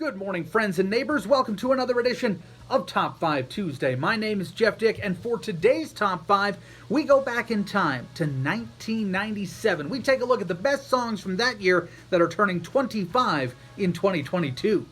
Good morning, friends and neighbors. Welcome to another edition of Top 5 Tuesday. My name is Jeff Dick, and for today's Top 5, we go back in time to 1997. We take a look at the best songs from that year that are turning 25 in 2022.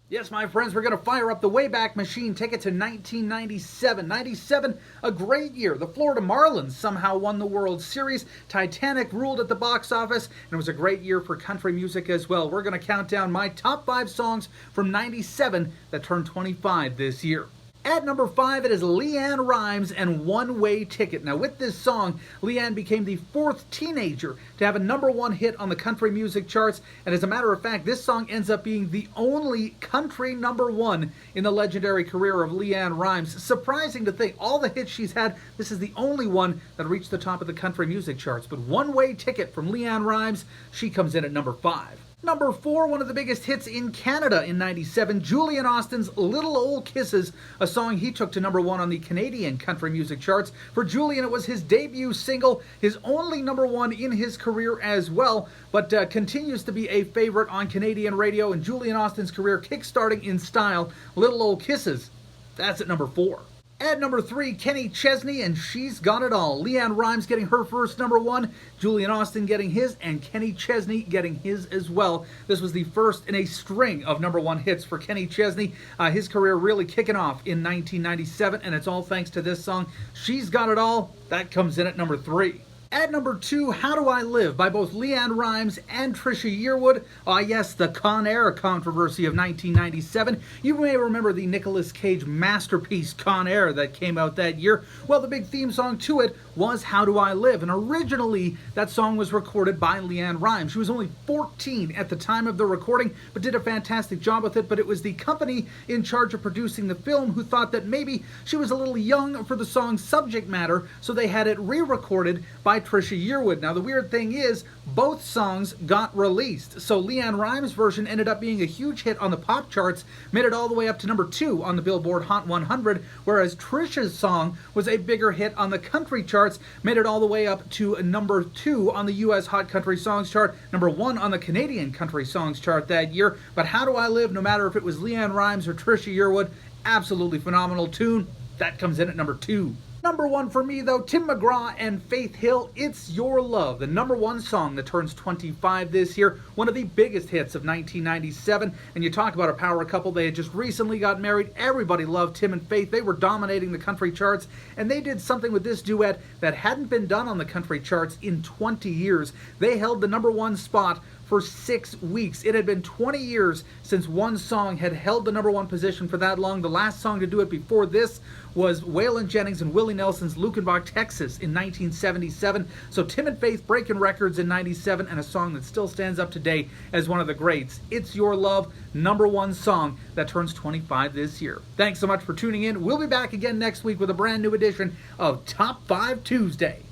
Yes, my friends, we're going to fire up the Wayback Machine, take it to 1997. 97, a great year. The Florida Marlins somehow won the World Series. Titanic ruled at the box office, and it was a great year for country music as well. We're going to count down my top 5 songs from 97 that turned 25 this year. At number 5, it is LeAnn Rimes and One Way Ticket. Now, with this song, LeAnn became the 4th teenager to have a number 1 hit on the country music charts. And as a matter of fact, this song ends up being the only country number 1 in the legendary career of LeAnn Rimes. Surprising to think, all the hits she's had, this is the only one that reached the top of the country music charts. But One Way Ticket from LeAnn Rimes, she comes in at number 5. Number 4, one of the biggest hits in Canada in 97, Julian Austin's Little Old Kisses, a song he took to number 1 on the Canadian country music charts. For Julian, it was his debut single, his only number 1 in his career as well, but continues to be a favorite on Canadian radio, and Julian Austin's career kickstarting in style. Little Old Kisses, that's at number 4. At number 3, Kenny Chesney and She's Got It All. LeAnn Rimes getting her first number 1, Julian Austin getting his, and Kenny Chesney getting his as well. This was the first in a string of number 1 hits for Kenny Chesney. His career really kicking off in 1997, and it's all thanks to this song, She's Got It All. That comes in at number 3. At number 2, How Do I Live by both LeAnn Rimes and Trisha Yearwood. Yes, the Con Air controversy of 1997. You may remember the Nicolas Cage masterpiece Con Air that came out that year. Well, the big theme song to it was How Do I Live, and originally that song was recorded by LeAnn Rimes. She was only 14 at the time of the recording, but did a fantastic job with it. But it was the company in charge of producing the film who thought that maybe she was a little young for the song's subject matter, so they had it re-recorded by Trisha Yearwood. Now, the weird thing is, both songs got released. So LeAnn Rimes' version ended up being a huge hit on the pop charts, made it all the way up to number 2 on the Billboard Hot 100, whereas Trisha's song was a bigger hit on the country charts, made it all the way up to number 2 on the U.S. Hot Country Songs chart, number 1 on the Canadian Country Songs chart that year. But How Do I Live, no matter if it was LeAnn Rimes or Trisha Yearwood, absolutely phenomenal tune. That comes in at number 2. Number 1 for me, though, Tim McGraw and Faith Hill, It's Your Love, the number 1 song that turns 25 this year, one of the biggest hits of 1997. And you talk about a power couple, they had just recently got married. Everybody loved Tim and Faith. They were dominating the country charts, and they did something with this duet that hadn't been done on the country charts in 20 years. They held the number 1 spot for 6 weeks. It had been 20 years since one song had held the number 1 position for that long. The last song to do it before this was Waylon Jennings and Willie Nelson's Lukenbach, Texas in 1977. So Tim and Faith breaking records in 97, and a song that still stands up today as one of the greats. It's Your Love, number 1 song that turns 25 this year. Thanks so much for tuning in. We'll be back again next week with a brand new edition of Top 5 Tuesday.